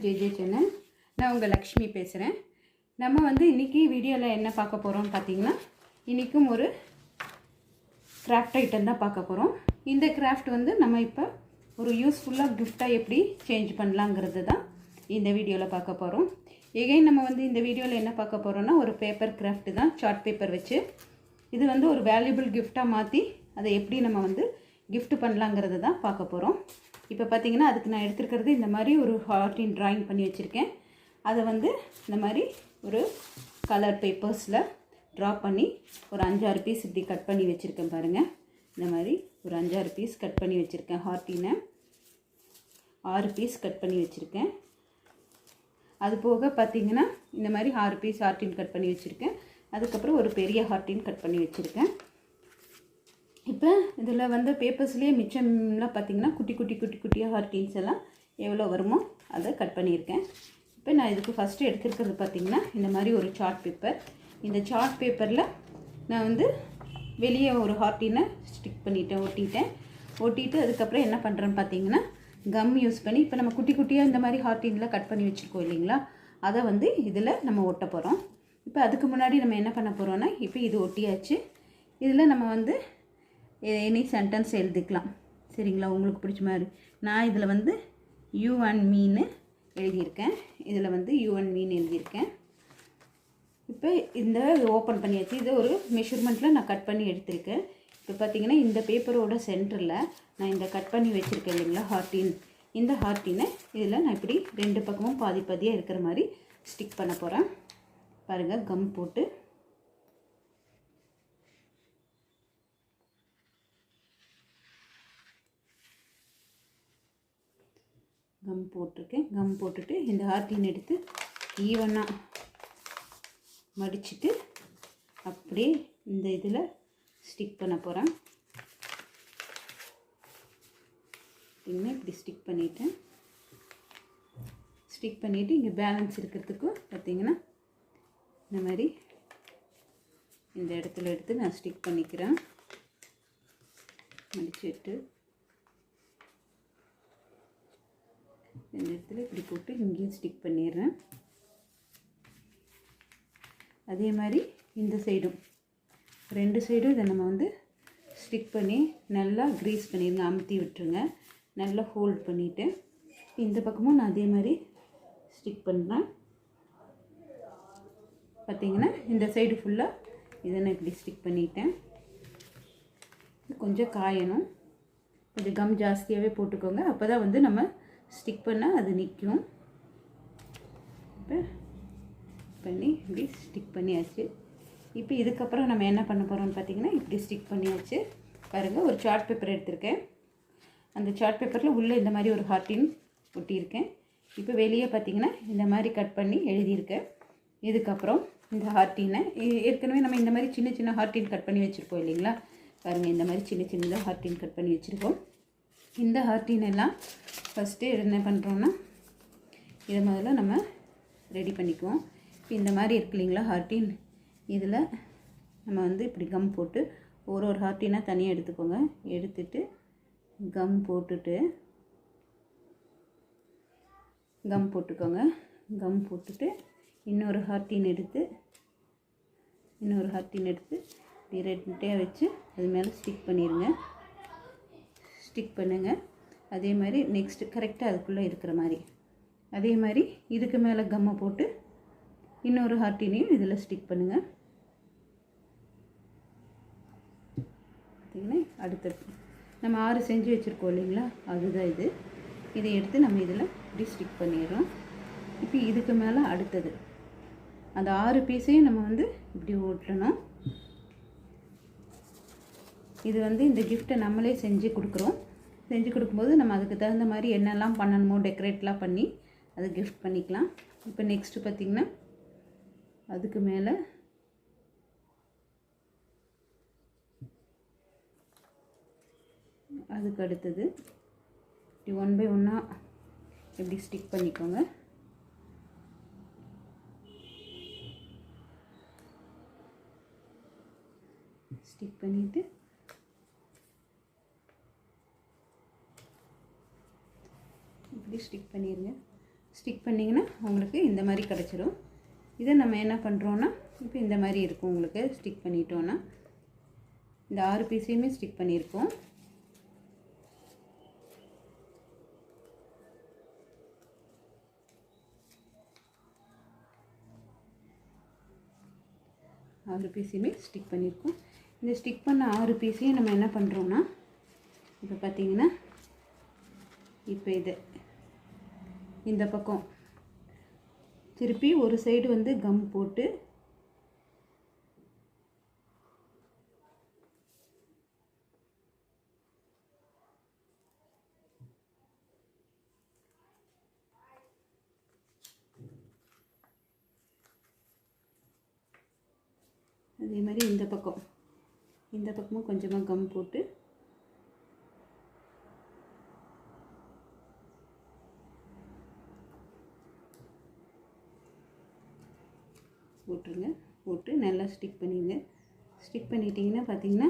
To J channel. நான் உங்கள் லக்ஷ்மி பேசுகிறேன். நம்ம இன்றைக்கி வீடியோவில் என்ன பார்க்க போகிறோம்னு பார்த்தீங்கன்னா, இன்றைக்கும் ஒரு கிராஃப்ட் ஐட்டம் தான் பார்க்க போகிறோம். இந்த கிராஃப்ட் நம்ம இப்போ ஒரு யூஸ்ஃபுல்லாக கிஃப்டாக எப்படி சேஞ்ச் பண்ணலாங்கிறது தான் இந்த வீடியோவில் பார்க்க போகிறோம். எகைன் நம்ம இந்த வீடியோவில் என்ன பார்க்க போகிறோன்னா, ஒரு பேப்பர் கிராஃப்ட் தான், சார்ட் பேப்பர் வச்சு இது ஒரு வேல்யூபிள் கிஃப்டாக மாற்றி அதை எப்படி நம்ம கிஃப்ட் பண்ணலாங்கிறது தான் பார்க்க போகிறோம். இப்போ பார்த்தீங்கன்னா, அதுக்கு நான் எடுத்துருக்கிறது இந்த மாதிரி ஒரு ஹார்ட்டின் ட்ராயிங் பண்ணி வச்சுருக்கேன். அதை இந்த மாதிரி ஒரு கலர் பேப்பர்ஸில் ட்ரா பண்ணி ஒரு 5-6 பீஸ் இப்படி கட் பண்ணி வச்சுருக்கேன் பாருங்கள். இந்த மாதிரி ஒரு 5-6 பீஸ் கட் பண்ணி வச்சுருக்கேன். ஹார்ட்டினை 6 பீஸ் கட் பண்ணி வச்சுருக்கேன். அது போக பார்த்திங்கன்னா இந்த மாதிரி 6 பீஸ் ஹார்ட்டின் கட் பண்ணி வச்சுருக்கேன். அதுக்கப்புறம் ஒரு பெரிய ஹார்ட்டின் கட் பண்ணி வச்சுருக்கேன். இப்போ இதில் பேப்பர்ஸ்லேயே மிச்சம்லாம் பார்த்திங்கன்னா குட்டி குட்டியாக ஹார்ட்டின்ஸ் எல்லாம் எவ்வளோ வருமோ அதை கட் பண்ணியிருக்கேன். இப்போ நான் இதுக்கு ஃபஸ்ட்டு எடுத்துருக்கிறது பார்த்திங்கன்னா இந்த மாதிரி ஒரு சார்ட் பேப்பர். இந்த சார்ட் பேப்பரில் நான் வெளியே ஒரு ஹார்ட்டினை ஸ்டிக் பண்ணிட்டேன், ஒட்டிட்டு அதுக்கப்புறம் என்ன பண்ணுறேன்னு பார்த்திங்கன்னா, கம் யூஸ் பண்ணி இப்போ நம்ம குட்டி குட்டியாக இந்த மாதிரி ஹார்ட்டின்லாம் கட் பண்ணி வச்சுருக்கோம் இல்லைங்களா, அதை இதில் நம்ம ஒட்ட போகிறோம். இப்போ அதுக்கு முன்னாடி நம்ம என்ன பண்ண போகிறோன்னா, இப்போ இது ஒட்டியாச்சு. இதில் நம்ம எனி சென்டென்ஸ் எழுதிக்கலாம், சரிங்களா, உங்களுக்கு பிடிச்ச மாதிரி. நான் இதில் யூ அண்ட் மீன்னு எழுதியிருக்கேன். இதில் யூ அண்ட் மீன் எழுதியிருக்கேன். இப்போ இந்த ஓப்பன் பண்ணியாச்சு. இதை ஒரு மெஷர்மெண்ட்டில் நான் கட் பண்ணி எடுத்திருக்கேன். இப்போ பார்த்திங்கன்னா இந்த பேப்பரோட சென்டரில் நான் இந்த கட் பண்ணி வச்சுருக்கேன் இல்லைங்களா ஹார்ட்டின், இந்த ஹார்ட்டினை இதில் நான் இப்படி 2 பக்கமும் பாதி பாதியாக இருக்கிற மாதிரி ஸ்டிக் பண்ண போகிறேன். பாருங்கள், கம் போட்டு கம் போட்டிருக்கேன். கம் போட்டுட்டு இந்த ஹார்ட்டின் எடுத்து ஈவனாக மடிச்சுட்டு அப்படியே இந்த இதில் ஸ்டிக் பண்ண போகிறேன். இப்படி ஸ்டிக் பண்ணிவிட்டேன். ஸ்டிக் பண்ணிவிட்டு இங்கே பேலன்ஸ் இருக்கிறதுக்கும் பார்த்திங்கன்னா இந்த மாதிரி இந்த இடத்துல எடுத்து நான் ஸ்டிக் பண்ணிக்கிறேன். மடிச்சுட்டு இந்த இடத்துல இப்படி போட்டு இங்கேயும் ஸ்டிக் பண்ணிடுறேன். அதே மாதிரி இந்த சைடும் 2 சைடும் இதை நம்ம ஸ்டிக் பண்ணி நல்லா க்ரீஸ் பண்ணிடுங்க, அமுத்தி விட்டுருங்க. நல்லா ஹோல்ட் பண்ணிவிட்டு இந்த பக்கமும் நான் அதே மாதிரி ஸ்டிக் பண்ணுறேன். பார்த்திங்கன்னா இந்த சைடு ஃபுல்லாக இதை நான் இப்படி ஸ்டிக் பண்ணிட்டேன். கொஞ்சம் காயணும், கொஞ்சம் கம் ஜாஸ்தியாகவே போட்டுக்கோங்க, அப்போ தான் நம்ம ஸ்டிக் பண்ணால் அது நிற்கும். இப்போ பண்ணி இப்படி ஸ்டிக் பண்ணியாச்சு. இப்போ இதுக்கப்புறம் நம்ம என்ன பண்ண போகிறோம்னு பார்த்திங்கன்னா, இப்படி ஸ்டிக் பண்ணியாச்சு. பாருங்கள், ஒரு சார்ட் பேப்பர் எடுத்திருக்கேன். அந்த சார்ட் பேப்பரில் உள்ளே இந்த மாதிரி ஒரு ஹார்ட்டின் ஒட்டியிருக்கேன். இப்போ வெளியே பார்த்திங்கன்னா இந்த மாதிரி கட் பண்ணி எழுதியிருக்கேன். இதுக்கப்புறம் இந்த ஹார்ட்டினை ஏற்கனவே நம்ம இந்த மாதிரி சின்ன சின்ன ஹார்ட்டின் கட் பண்ணி வச்சுருப்போம் இல்லைங்களா, பாருங்கள், இந்த மாதிரி சின்ன சின்னதாக ஹார்ட்டின் கட் பண்ணி வச்சுருக்கோம். இந்த ஹார்ட்டின் எல்லாம் ஃபஸ்ட்டு என்ன பண்ணுறோன்னா, இதை முதல்ல நம்ம ரெடி பண்ணிக்குவோம். இப்போ இந்த மாதிரி இருக்கு இல்லைங்களா ஹார்ட்டின், இதில் நம்ம இப்படி கம் போட்டு ஒரு ஹார்ட்டினாக தனியாக எடுத்துக்கோங்க. எடுத்துட்டு கம் போட்டுட்டு கம் போட்டுக்கோங்க. கம் போட்டுட்டு இன்னொரு ஹார்ட்டின் எடுத்து இப்படி ரெட்டையாக வச்சு அது மேலே ஸ்டிக் பண்ணிடுங்க. ஸ்டிக் பண்ணுங்கள். அதே மாதிரி நெக்ஸ்ட்டு கரெக்டாக அதுக்குள்ளே இருக்கிற மாதிரி அதே மாதிரி இதுக்கு மேலே கம்மை போட்டு இன்னொரு ஹார்ட்டினையும் இதில் ஸ்டிக் பண்ணுங்கள். பார்த்திங்கன்னா அடுத்தடுத்து நம்ம 6 செஞ்சு வச்சுருக்கோம் இல்லைங்களா, அதுதான் இது. இதை எடுத்து நம்ம இதில் இப்படி ஸ்டிக் பண்ணிடுறோம். இப்போ இதுக்கு மேலே அடுத்தது அந்த 6 பீஸையும் நம்ம இப்படி ஓட்டணும். இது இந்த கிஃப்ட்டை நம்மளே செஞ்சு கொடுக்குறோம். செஞ்சு கொடுக்கும்போது நம்ம அதுக்கு தகுந்த மாதிரி என்னெல்லாம் பண்ணணுமோ டெக்கரேட்லாம் பண்ணி அதை கிஃப்ட் பண்ணிக்கலாம். இப்போ நெக்ஸ்ட்டு பார்த்திங்கன்னா அதுக்கு மேலே அதுக்கு அடுத்தது இப்படி 1 by 1 இப்படி ஸ்டிக் பண்ணிக்கோங்க. ஸ்டிக் பண்ணிவிட்டு இப்படி ஸ்டிக் பண்ணிடுங்க. ஸ்டிக் பண்ணிங்கன்னா உங்களுக்கு இந்த மாதிரி கிடச்சிரும். இதை நம்ம என்ன பண்ணுறோன்னா இப்போ இந்த மாதிரி இருக்கும். உங்களுக்கு ஸ்டிக் பண்ணிட்டோன்னா இந்த 6 பீஸையுமே ஸ்டிக் பண்ணியிருக்கோம். ஆறு பீஸையுமே ஸ்டிக் பண்ணியிருக்கோம். இந்த ஸ்டிக் பண்ண 6 பீஸையும் நம்ம என்ன பண்ணுறோன்னா இப்போ பார்த்திங்கன்னா இப்போ இந்த பக்கம் திருப்பி ஒரு சைடு வந்து கம் போட்டு அதே மாதிரி இந்த பக்கமும் கொஞ்சமாக கம் போட்டு போட்டுருங்க. போட்டு நல்லா ஸ்டிக் பண்ணிடுங்க. ஸ்டிக் பண்ணிட்டீங்கன்னா பார்த்தீங்கன்னா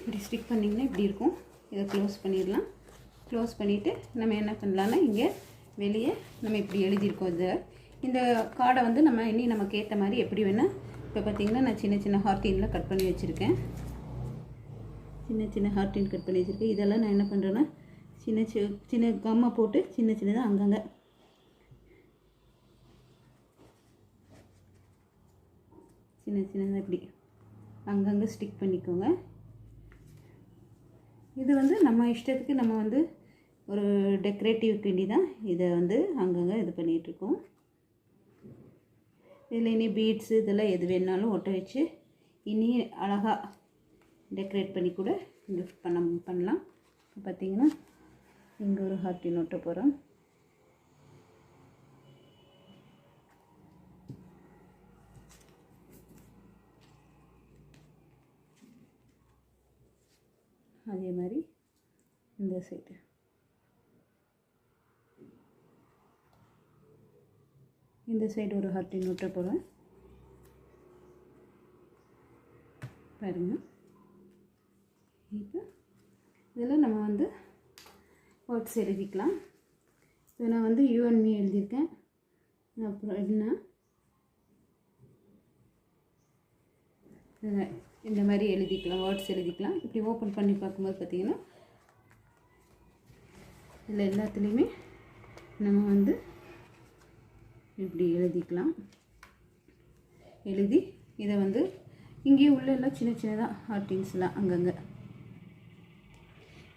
இப்படி ஸ்டிக் பண்ணிங்கன்னா இப்படி இருக்கும். இதை க்ளோஸ் பண்ணிடலாம். க்ளோஸ் பண்ணிவிட்டு நம்ம என்ன பண்ணலான்னா இங்கே வெளியே நம்ம இப்படி எழுதியிருக்கோம். இந்த கார்டை வந்து நம்ம இனி நமக்கு ஏற்ற மாதிரி எப்படி வேணால் இப்போ பார்த்திங்கன்னா நான் சின்ன சின்ன ஹார்டினில் கட் பண்ணி வச்சுருக்கேன். சின்ன ஹார்டின் கட் பண்ணி வச்சுருக்கேன். இதெல்லாம் நான் என்ன பண்ணுறேன்னா சின்ன கம்மை போட்டு சின்னதாக அங்கங்கே சின்னதாக இப்படி அங்கங்கே ஸ்டிக் பண்ணிக்கோங்க. இது வந்து நம்ம இஷ்டத்துக்கு நம்ம வந்து ஒரு டெக்கரேட்டிவ்க்கு வேண்டி தான் இதை வந்து அங்கங்கே இது பண்ணிகிட்ருக்கோம். இதில் இனி பீட்ஸு இதெல்லாம் எது வேணாலும் ஒட்ட வச்சு இனி அழகாக டெக்கரேட் பண்ணி கூட கிஃப்ட் பண்ணலாம். இப்போ பார்த்திங்கன்னா இங்கே ஒரு ஹார்ட்டின் ஒட்ட போகிறோம். அதே மாதிரி இந்த சைடு ஒரு ஹார்ட்டின் ஒட்ட போகிறேன். பாருங்கள். இப்போ இதில் நம்ம வந்து வேர்ட்ஸ் எழுதிக்கலாம். இப்போ நான் வந்து யூ அண்ட் மீ எழுதியிருக்கேன். அப்புறம் என்ன இந்த மாதிரி எழுதிக்கலாம், வேர்ட்ஸ் எழுதிக்கலாம். இப்படி ஓப்பன் பண்ணி பார்க்கும்போது பார்த்திங்கன்னா இதில் எல்லாத்துலேயுமே நம்ம வந்து இப்படி எழுதிக்கலாம். எழுதி இதை வந்து இங்கேயும் உள்ள எல்லாம் சின்னதாக ஹார்டின்ஸ்லாம் அங்கங்கே.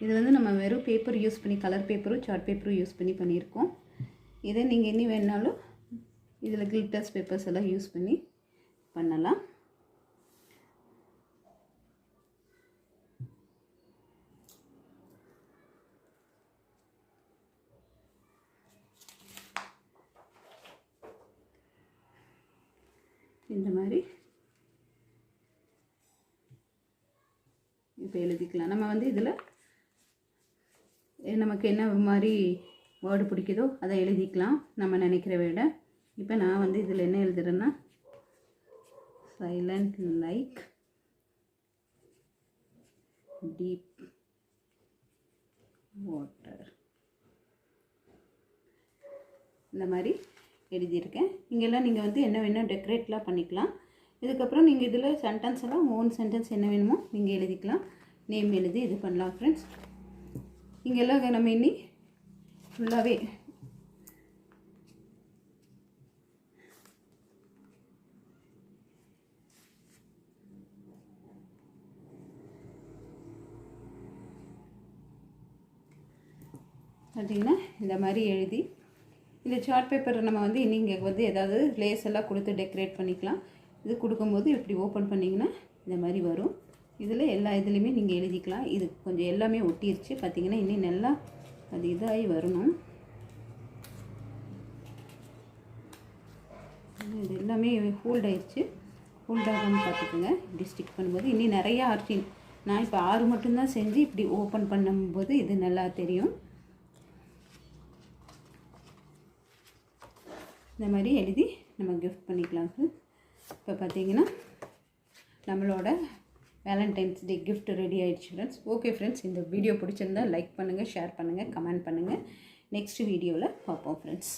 இது வந்து நம்ம வெறும் பேப்பர் யூஸ் பண்ணி கலர் பேப்பரும் சார்ட் பேப்பரும் யூஸ் பண்ணி பண்ணியிருக்கோம். இதை நீங்கள் என்ன வேணாலும் இதில் கிளிட்டர்ஸ் பேப்பர்ஸ் எல்லாம் யூஸ் பண்ணி பண்ணலாம். இந்த மாதிரி இப்போ எழுதிக்கலாம். நம்ம வந்து இதில் நமக்கு என்ன மாதிரி வேர்டு பிடிக்குதோ அதை எழுதிக்கலாம் நம்ம நினைக்கிற விட. இப்போ நான் வந்து இதில் என்ன எழுதுறேன்னா சைலண்ட் லைக் டீப் வாட்டர் இந்த மாதிரி எழுதியிருக்கேன். இங்கெல்லாம் நீங்கள் வந்து என்ன வேணால் டெக்கரேட்லாம் பண்ணிக்கலாம். இதுக்கப்புறம் நீங்கள் இதில் சென்டென்ஸ் எல்லாம் ஓன் சென்டென்ஸ் என்ன வேணுமோ நீங்கள் எழுதிக்கலாம். நேம் எழுதி இது பண்ணலாம் ஃப்ரெண்ட்ஸ். இங்கெல்லாம் நம்ம இனி ஃபுல்லாகவே பார்த்திங்கன்னா இந்த மாதிரி எழுதி இந்த சார்ட் பேப்பர் நம்ம வந்து இங்கே வந்து ஏதாவது லேஸ் எல்லாம் கொடுத்து டெக்கரேட் பண்ணிக்கலாம். இது கொடுக்கும்போது இப்படி ஓப்பன் பண்ணிங்கன்னா இந்த மாதிரி வரும். இதில் எல்லா இதுலேயுமே நீங்கள் எழுதிக்கலாம். இது கொஞ்சம் எல்லாமே ஒட்டிருச்சு பார்த்திங்கன்னா இன்னும் நல்லா அது இதாகி வரணும். இது எல்லாமே ஹோல்ட் ஆயிடுச்சு. ஹோல்ட் ஆகாமல் பார்த்துக்குங்க. இப்படி ஸ்டிக் பண்ணும்போது இன்னும் நிறையா ஆர்டின் நான் இப்போ 6 மட்டும்தான் செஞ்சு இப்படி ஓப்பன் பண்ணும்போது இது நல்லா தெரியும். இந்த மாதிரி எழுதி நம்ம கிஃப்ட் பண்ணிக்கலாம் ஃப்ரெண்ட்ஸ். இப்போ பார்த்தீங்கன்னா நம்மளோட வேலண்டைன்ஸ் டே கிஃப்ட் ரெடி ஆகிடுச்சு ஃப்ரெண்ட்ஸ். ஓகே ஃப்ரெண்ட்ஸ், இந்த வீடியோ பிடிச்சிருந்தால் லைக் பண்ணுங்கள், ஷேர் பண்ணுங்கள், கமெண்ட் பண்ணுங்கள். நெக்ஸ்ட் வீடியோவில் பார்ப்போம் ஃப்ரெண்ட்ஸ்.